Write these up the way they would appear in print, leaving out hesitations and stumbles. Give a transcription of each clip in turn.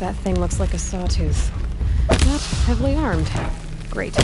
That thing looks like a sawtooth. But heavily armed. Great.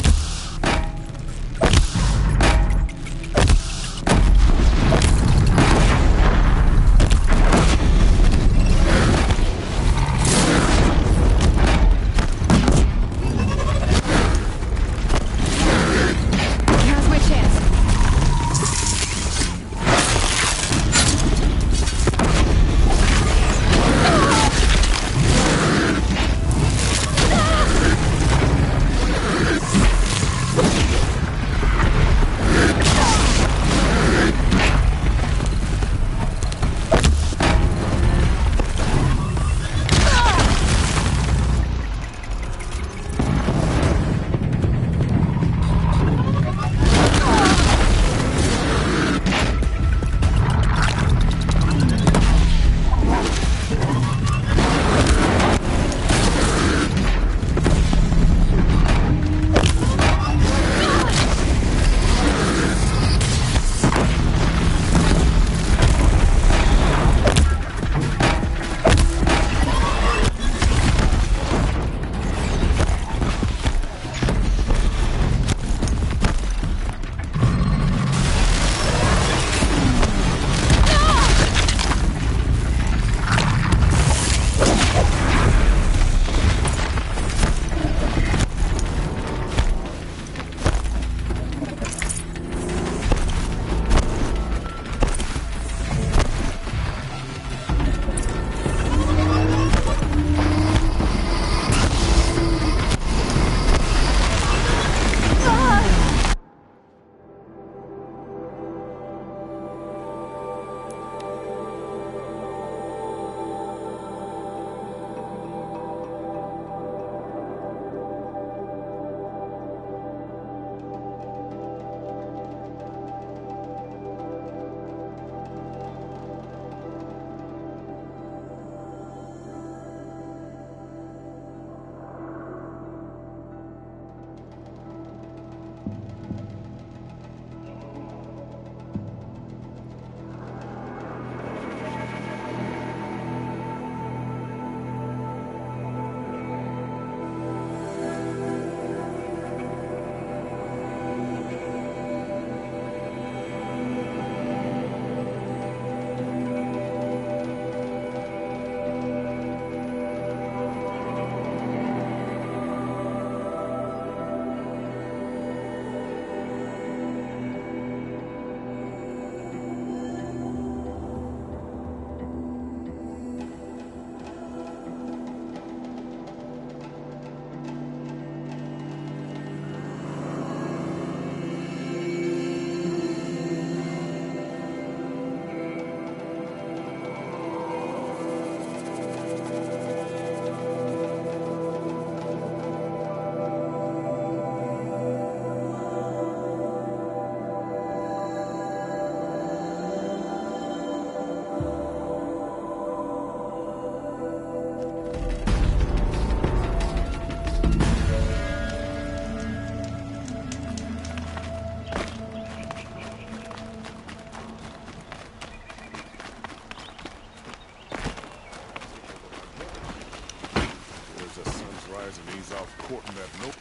And he's off courting that note.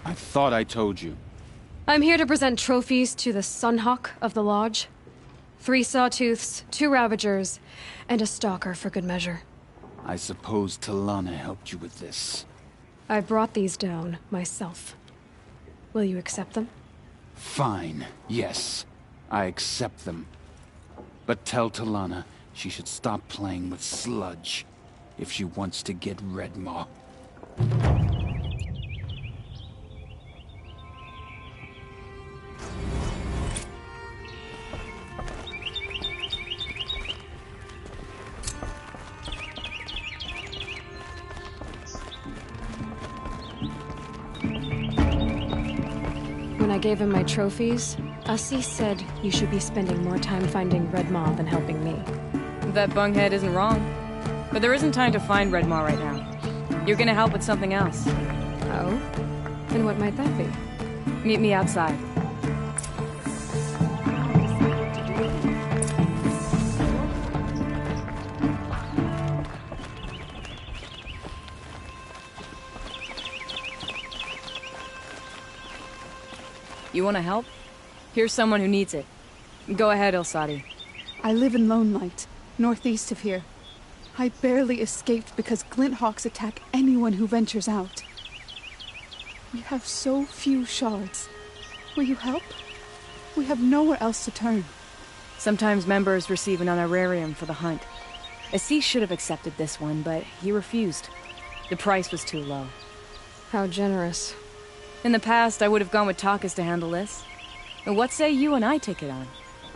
I thought I told you. I'm here to present trophies to the Sunhawk of the Lodge. 3 sawtooths, 2 ravagers, and a stalker for good measure. I suppose Talana helped you with this. I brought these down myself. Will you accept them? Fine, yes. I accept them. But tell Talana she should stop playing with sludge if she wants to get Redmaw. I gave him my trophies, Assis said you should be spending more time finding Red Maw than helping me. That bunghead isn't wrong. But there isn't time to find Red Maw right now. You're gonna help with something else. Oh? And what might that be? Meet me outside. You wanna help? Here's someone who needs it. Go ahead, Ilsati. I live in Lone Light, northeast of here. I barely escaped because Glint Hawks attack anyone who ventures out. We have so few shards. Will you help? We have nowhere else to turn. Sometimes members receive an honorarium for the hunt. Assis should have accepted this one, but he refused. The price was too low. How generous. In the past, I would have gone with Takas to handle this. And what say you and I take it on?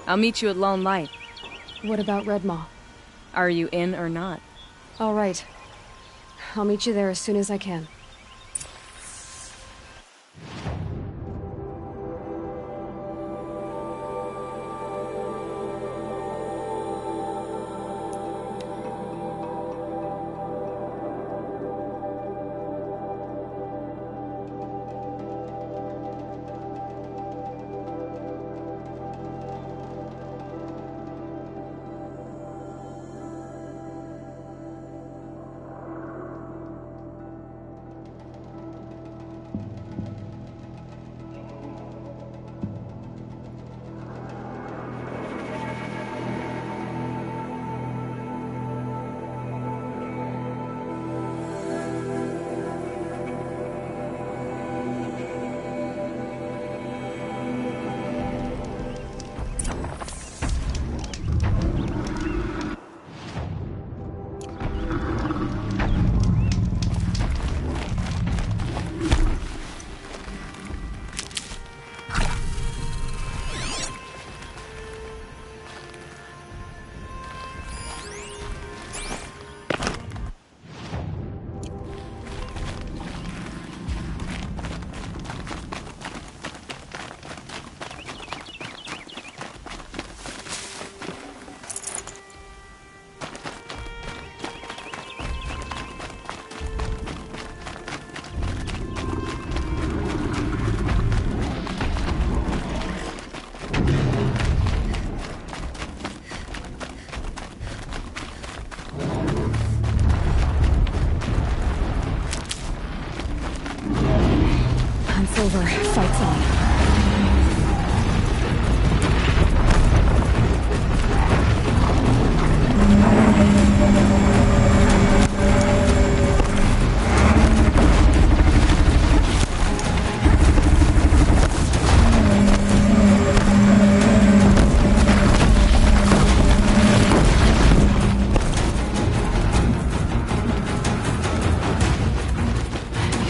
I'll meet you at Lone Light. What about Red Maw? Are you in or not? All right. I'll meet you there as soon as I can. Over. Fight's on.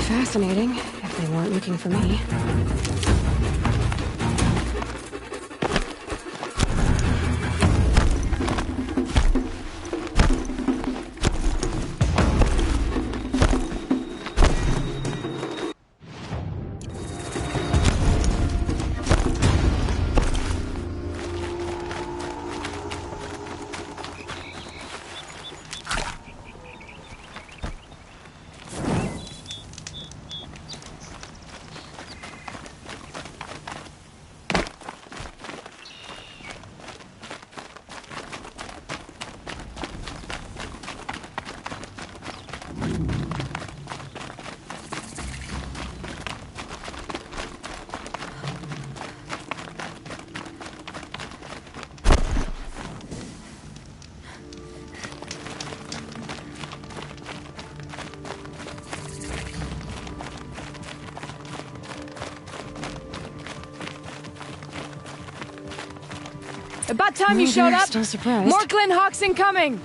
Fascinating, if they weren't looking for me. About time you showed up! Still surprised. More Glint Hawks incoming!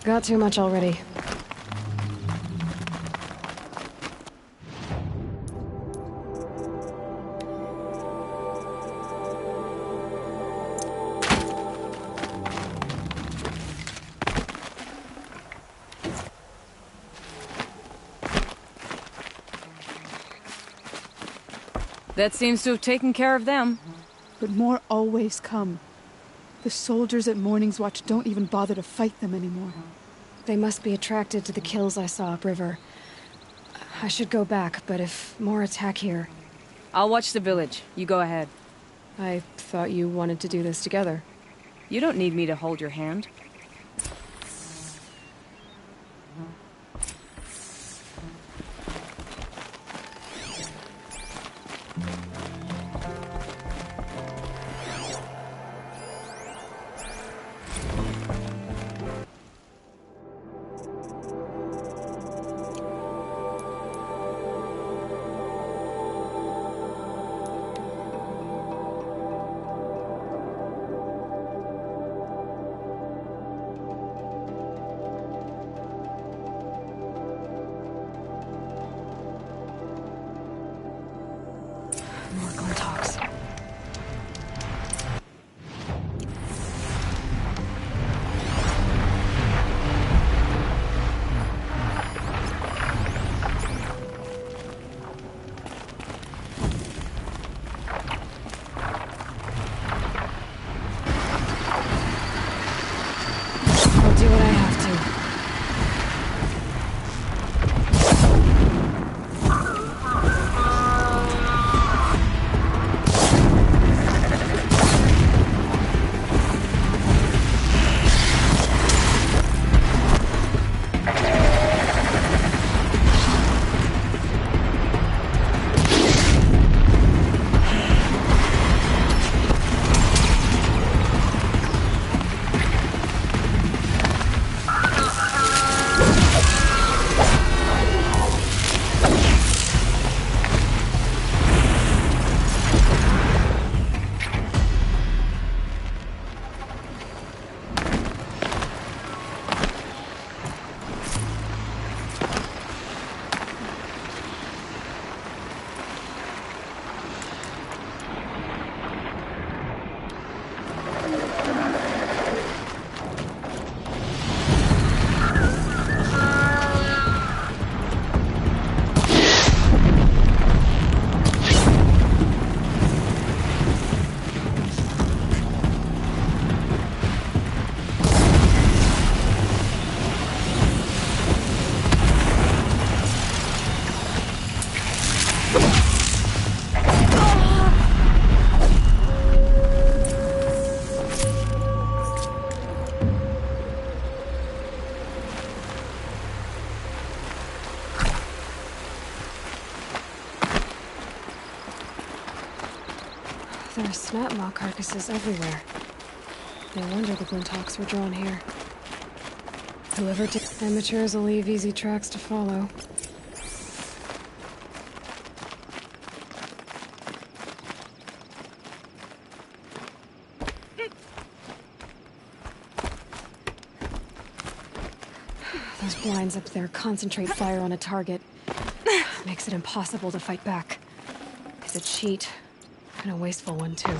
Got too much already. That seems to have taken care of them. But more always come. The soldiers at Morning's Watch don't even bother to fight them anymore. They must be attracted to the kills I saw upriver. I should go back, but if more attack here... I'll watch the village. You go ahead. I thought you wanted to do this together. You don't need me to hold your hand. More Glinthawks. I'll do what I have to. There are snap maw carcasses everywhere. No wonder the Glinthawks were drawn here. Whoever did amateurs will leave easy tracks to follow. Those blinds up there concentrate fire on a target. Makes it impossible to fight back. It's a cheat. And a wasteful one, too.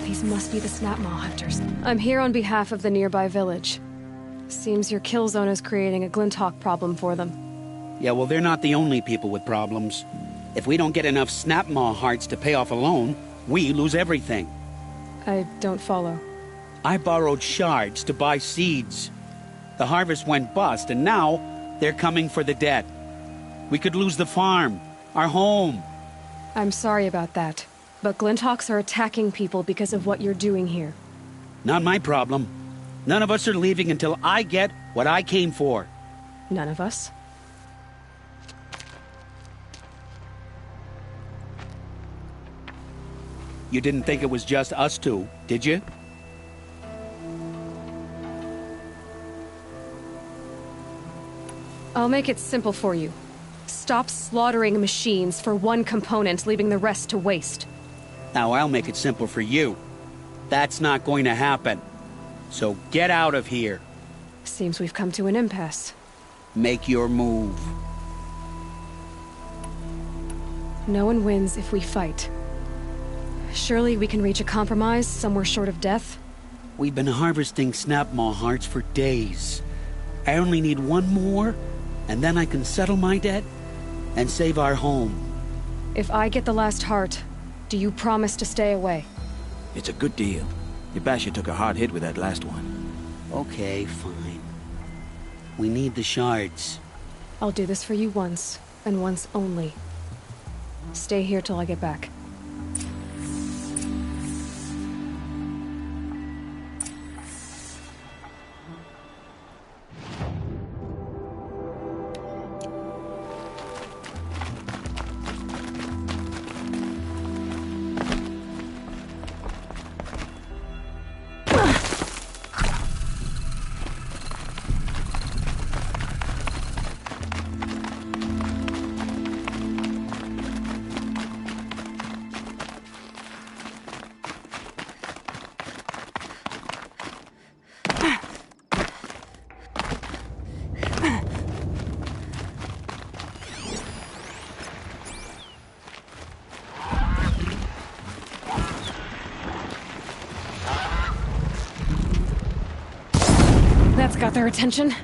These must be the Snapmaw hunters. I'm here on behalf of the nearby village. Seems your kill zone is creating a Glinthawk problem for them. Yeah, well, they're not the only people with problems. If we don't get enough Snapmaw hearts to pay off a loan, we lose everything. I don't follow. I borrowed shards to buy seeds. The harvest went bust, and now they're coming for the debt. We could lose the farm, our home. I'm sorry about that. But Glinthawks are attacking people because of what you're doing here. Not my problem. None of us are leaving until I get what I came for. None of us? You didn't think it was just us two, did you? I'll make it simple for you. Stop slaughtering machines for one component, leaving the rest to waste. Now I'll make it simple for you. That's not going to happen. So get out of here. Seems we've come to an impasse. Make your move. No one wins if we fight. Surely we can reach a compromise somewhere short of death? We've been harvesting Snapmaw hearts for days. I only need one more, and then I can settle my debt and save our home. If I get the last heart, do you promise to stay away? It's a good deal. Yabasha took a hard hit with that last one. Okay, fine. We need the shards. I'll do this for you once, and once only. Stay here till I get back. That's got their attention.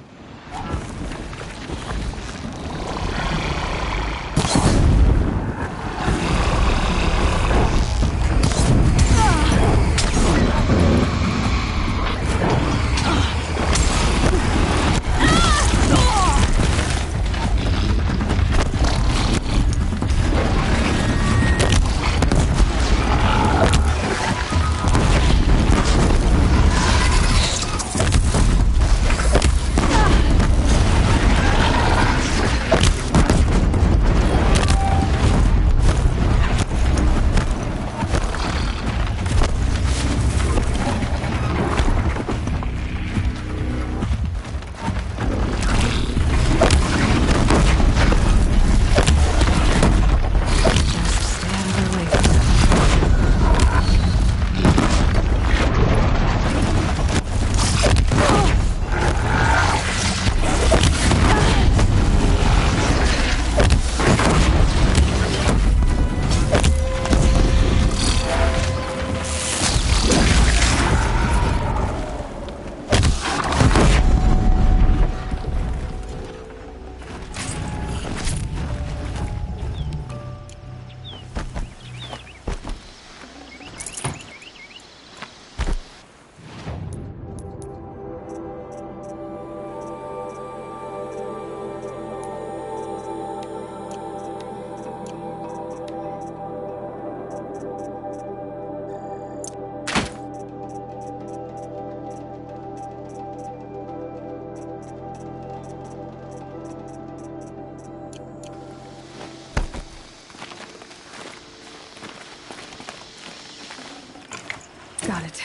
Got it.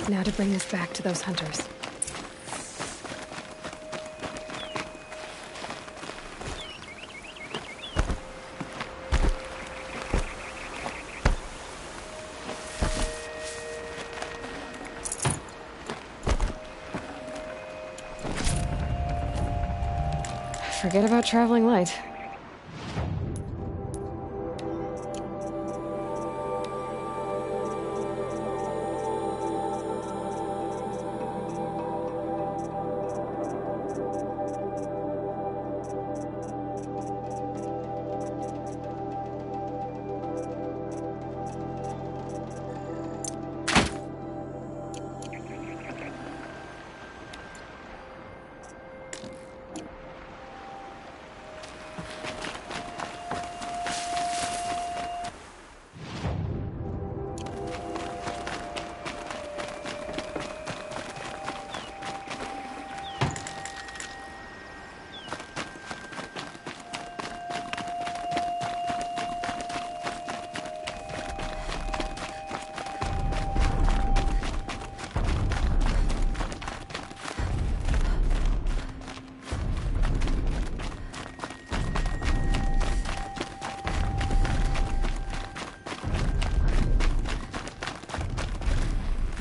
Now to bring this back to those hunters. Forget about traveling light.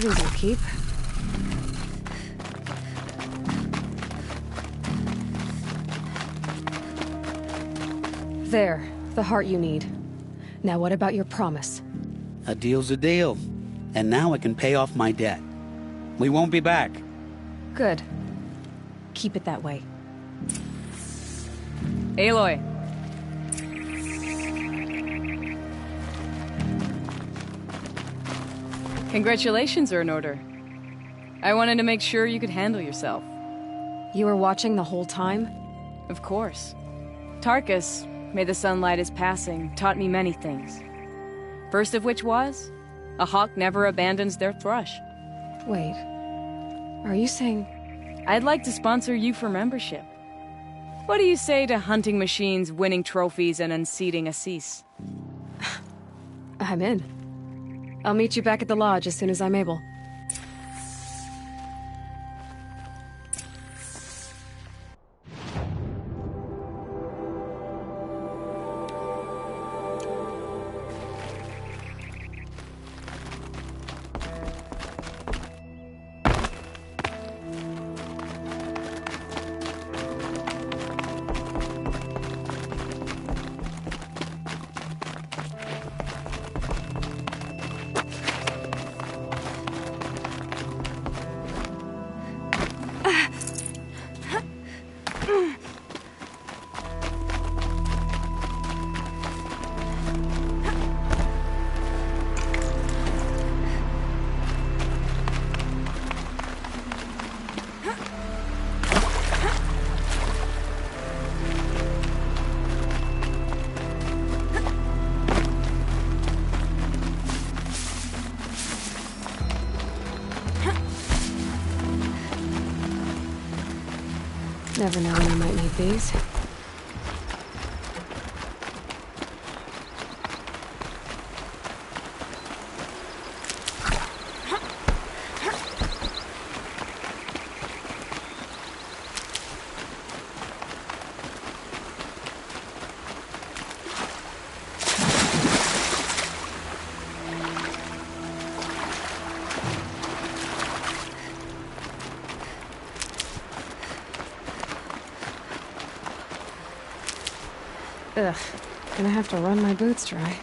These will keep. There, the heart you need. Now what about your promise? A deal's a deal. And now I can pay off my debt. We won't be back. Good. Keep it that way. Aloy. Congratulations are in order. I wanted to make sure you could handle yourself. You were watching the whole time? Of course. Tarkus, may the sunlight is passing, taught me many things. First of which was, a hawk never abandons their thrush. Wait. Are you saying... I'd like to sponsor you for membership. What do you say to hunting machines, winning trophies, and unseating Assis? I'm in. I'll meet you back at the lodge as soon as I'm able. Never know when you might need these. Ugh, gonna have to run my boots dry.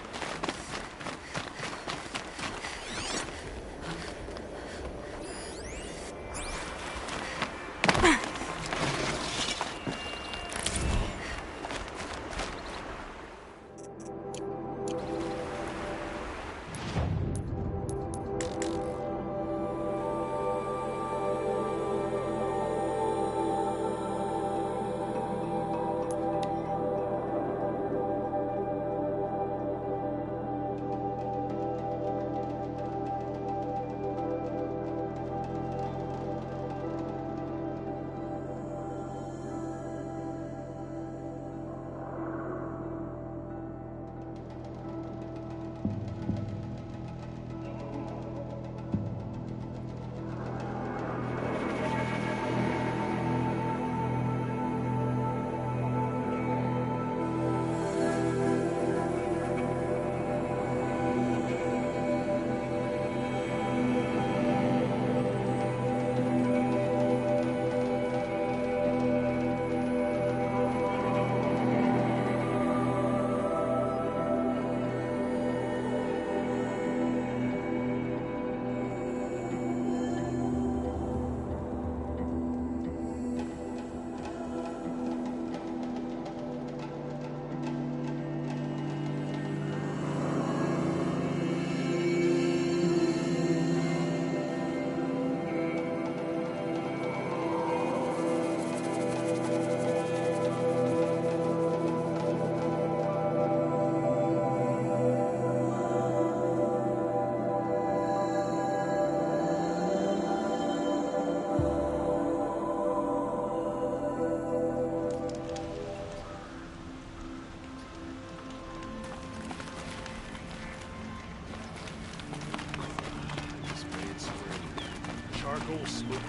Charcoal smoke.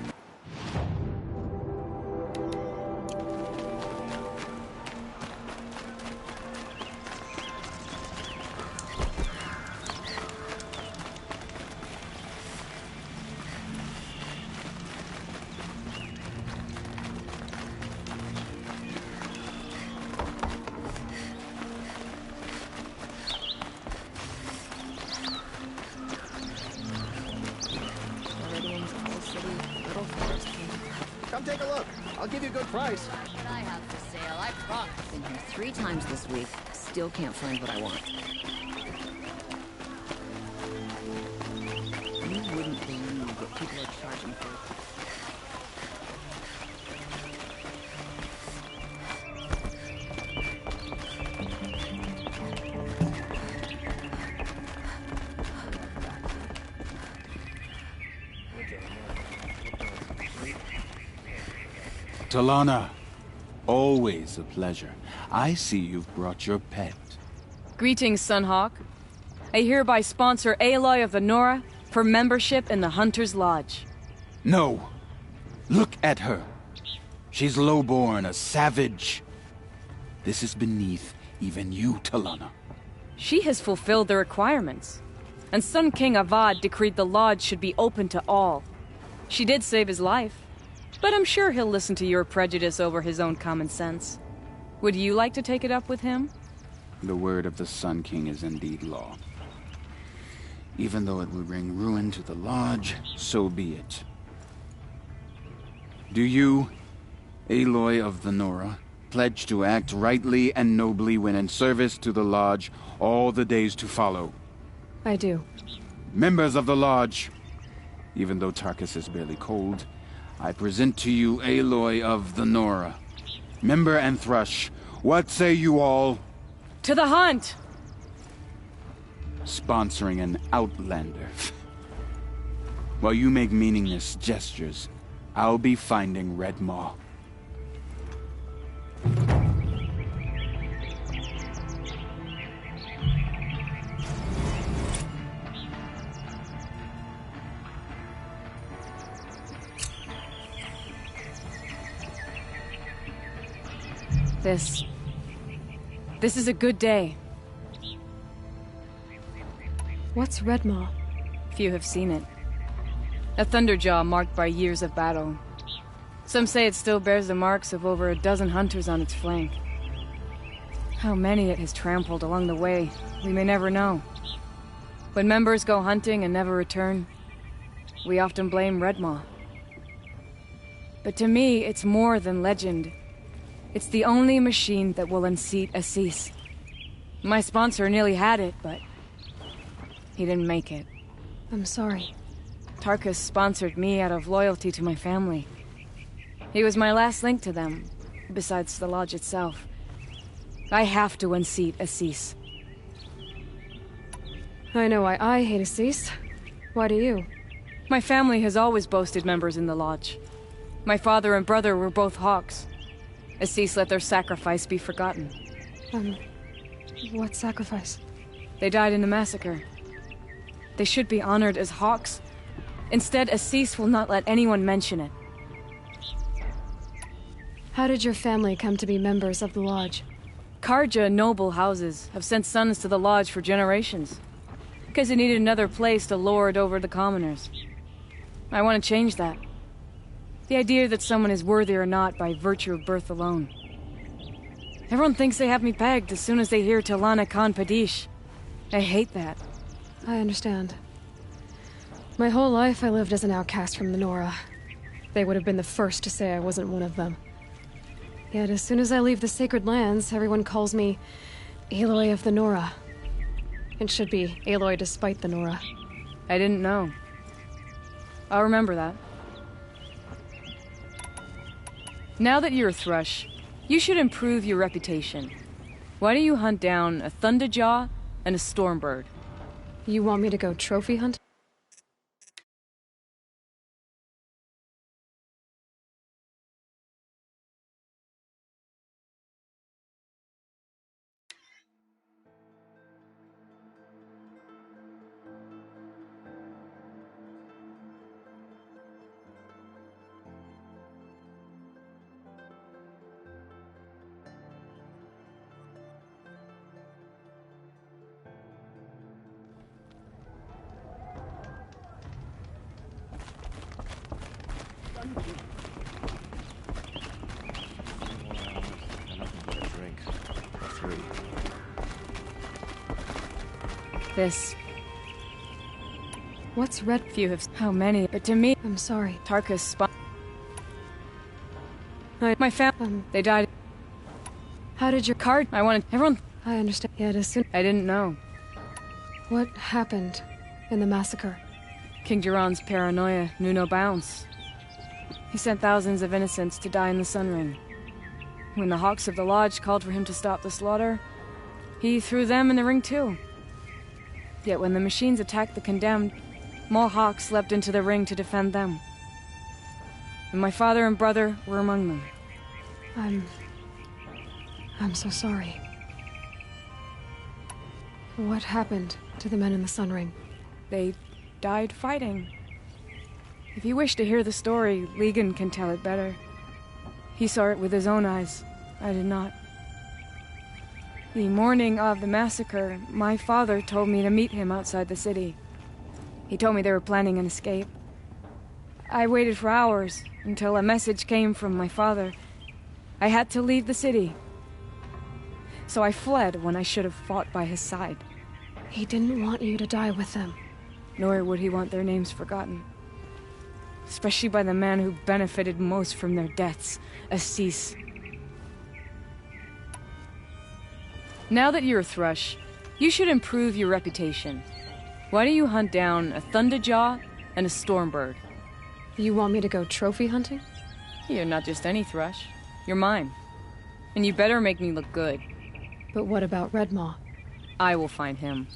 Come take a look. I'll give you a good price. What I have for sale, I promise. Been here 3 times this week. Still can't find what I want. You wouldn't believe what people are charging for. Talana, always a pleasure. I see you've brought your pet. Greetings, Sunhawk. I hereby sponsor Aloy of the Nora for membership in the Hunter's Lodge. No. Look at her. She's lowborn, a savage. This is beneath even you, Talana. She has fulfilled the requirements. And Sun King Avad decreed the lodge should be open to all. She did save his life. But I'm sure he'll listen to your prejudice over his own common sense. Would you like to take it up with him? The word of the Sun King is indeed law. Even though it would bring ruin to the lodge, so be it. Do you, Aloy of the Nora, pledge to act rightly and nobly when in service to the lodge all the days to follow? I do. Members of the lodge, even though Tarkus is barely cold, I present to you Aloy of the Nora. Member and Thrush, what say you all? To the hunt! Sponsoring an outlander. While you make meaningless gestures, I'll be finding Red Maw. This is a good day. What's Red Maw? Few have seen it. A thunderjaw marked by years of battle. Some say it still bears the marks of over a dozen hunters on its flank. How many it has trampled along the way, we may never know. When members go hunting and never return, we often blame Red Maw. But to me, it's more than legend. It's the only machine that will unseat Assis. My sponsor nearly had it, but he didn't make it. I'm sorry. Tarkus sponsored me out of loyalty to my family. He was my last link to them, besides the lodge itself. I have to unseat Assis. I know why I hate Assis. Why do you? My family has always boasted members in the lodge. My father and brother were both Hawks. Assis let their sacrifice be forgotten. What sacrifice? They died in the massacre. They should be honored as Hawks. Instead, Assis will not let anyone mention it. How did your family come to be members of the lodge? Karja noble houses have sent sons to the lodge for generations. Because they needed another place to lord over the commoners. I want to change that. The idea that someone is worthy or not by virtue of birth alone. Everyone thinks they have me pegged as soon as they hear Talana Khan Padish. I hate that. I understand. My whole life I lived as an outcast from the Nora. They would have been the first to say I wasn't one of them. Yet as soon as I leave the sacred lands, everyone calls me Aloy of the Nora. It should be Aloy despite the Nora. I didn't know. I'll remember that. Now that you're a Thrush, you should improve your reputation. Why don't you hunt down a Thunderjaw and a Stormbird? You want me to go trophy hunt? This. What's Red? Few have. How many? But to me, I'm sorry. Tarkus My family, they died. How did your Card, I wanted everyone. I understand. Yet as soon... I didn't know. What happened in the massacre? King Jiran's paranoia knew no bounds. He sent thousands of innocents to die in the Sun Ring. When the Hawks of the Lodge called for him to stop the slaughter, he threw them in the ring too. Yet when the machines attacked the condemned, more Hawks leapt into the ring to defend them. And my father and brother were among them. I'm so sorry. What happened to the men in the Sun Ring? They died fighting. If you wish to hear the story, Legan can tell it better. He saw it with his own eyes. I did not. The morning of the massacre, my father told me to meet him outside the city. He told me they were planning an escape. I waited for hours until a message came from my father. I had to leave the city. So I fled when I should have fought by his side. He didn't want you to die with them. Nor would he want their names forgotten. Especially by the man who benefited most from their deaths, Assis. Now that you're a Thrush, you should improve your reputation. Why don't you hunt down a Thunderjaw and a Stormbird? You want me to go trophy hunting? You're not just any Thrush. You're mine. And you better make me look good. But what about Redmaw? I will find him.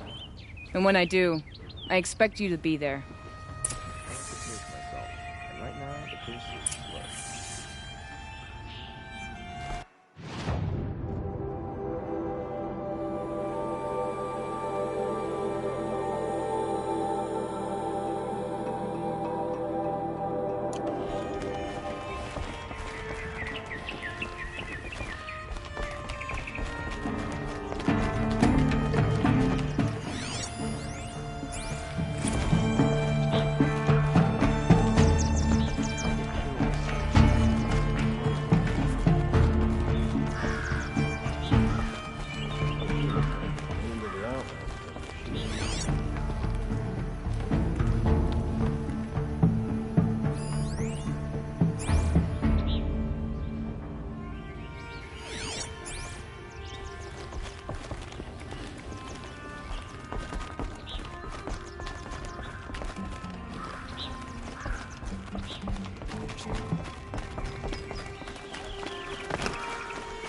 And when I do, I expect you to be there. And right now, the pace is slow.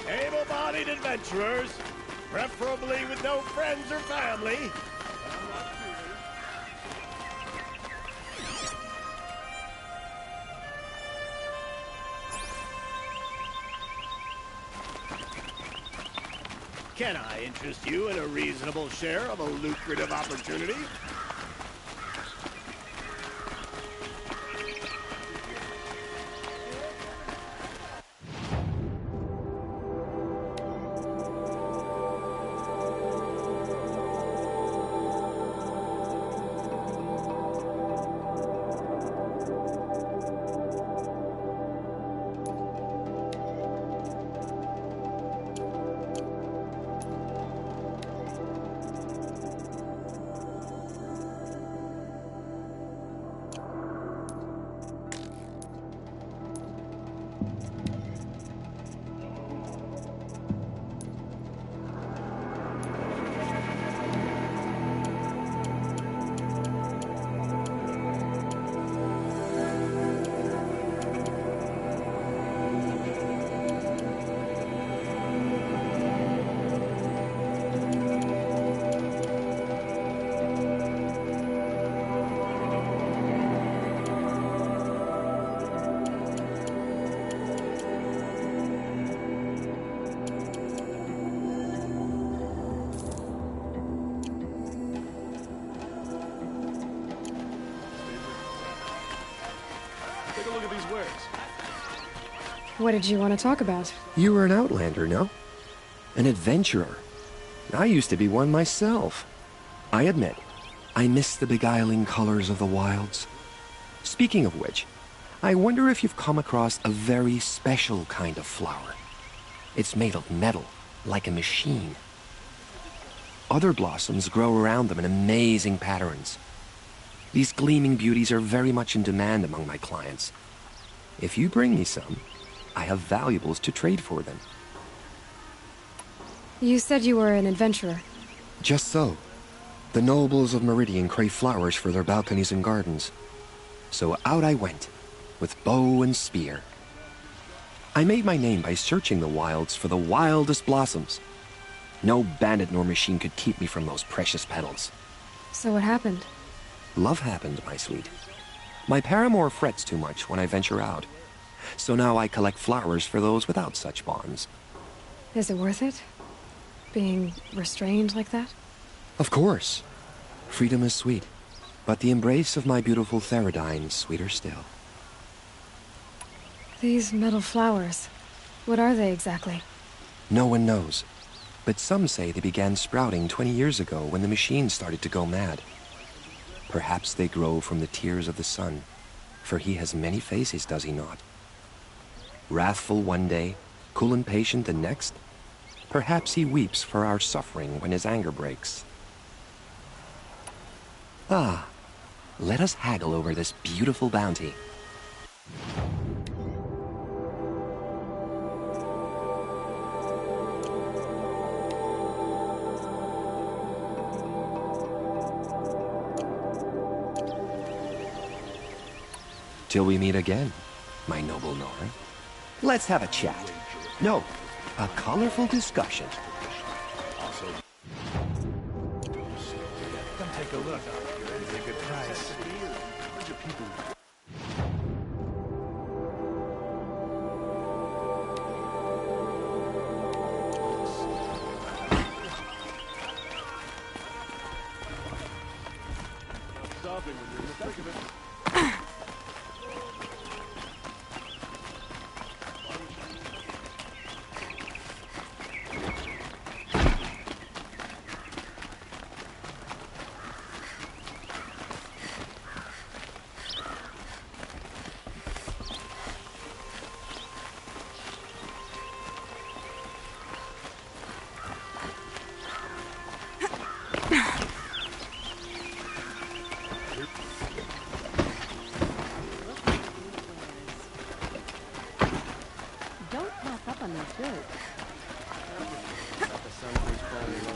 Able-bodied adventurers, preferably with no friends or family. Can I interest you in a reasonable share of a lucrative opportunity? Take a look at these wares. What did you want to talk about? You were an outlander, no? An adventurer. I used to be one myself. I admit, I miss the beguiling colors of the wilds. Speaking of which, I wonder if you've come across a very special kind of flower. It's made of metal, like a machine. Other blossoms grow around them in amazing patterns. These gleaming beauties are very much in demand among my clients. If you bring me some, I have valuables to trade for them. You said you were an adventurer. Just so. The nobles of Meridian crave flowers for their balconies and gardens. So out I went, with bow and spear. I made my name by searching the wilds for the wildest blossoms. No bandit nor machine could keep me from those precious petals. So what happened? Love happened, my sweet. My paramour frets too much when I venture out. So now I collect flowers for those without such bonds. Is it worth it? Being restrained like that? Of course. Freedom is sweet, but the embrace of my beautiful Theridine is sweeter still. These metal flowers, what are they exactly? No one knows, but some say they began sprouting 20 years ago when the machine started to go mad. Perhaps they grow from the tears of the sun, for he has many faces, does he not? Wrathful one day, cool and patient the next. Perhaps he weeps for our suffering when his anger breaks. Ah, let us haggle over this beautiful bounty. Till we meet again, my noble Nora. Let's have a chat. No, a colorful discussion. Come take a look. It's a good price. Bunch of people. Stopping when you're in the thick of it. Don't pass up on these goods. The sun keeps falling low.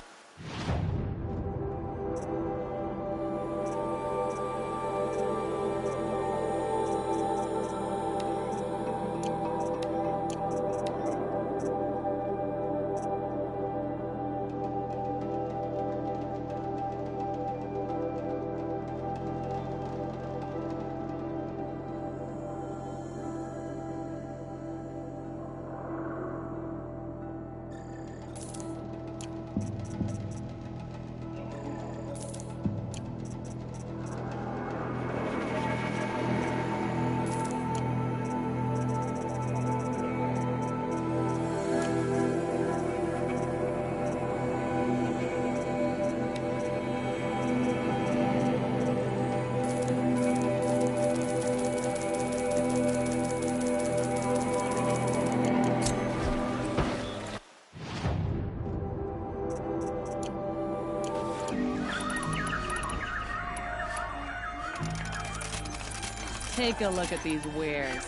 Take a look at these wares.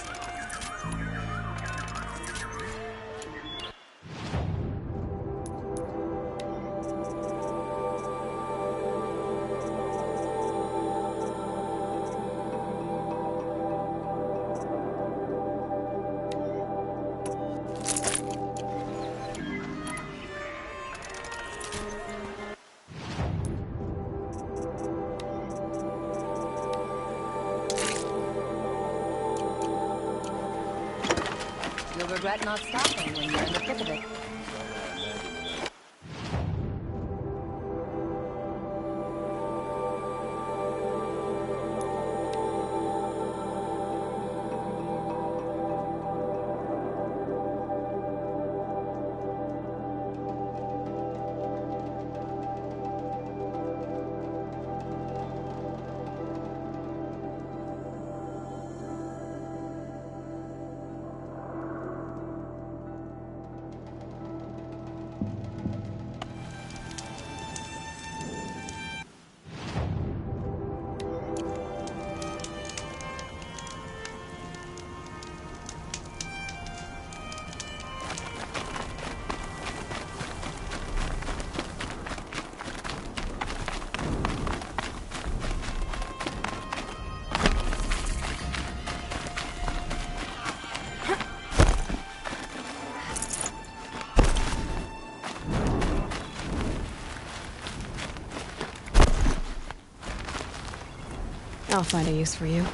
You'll regret not stopping when you're in the thick of it. I'll find a use for you.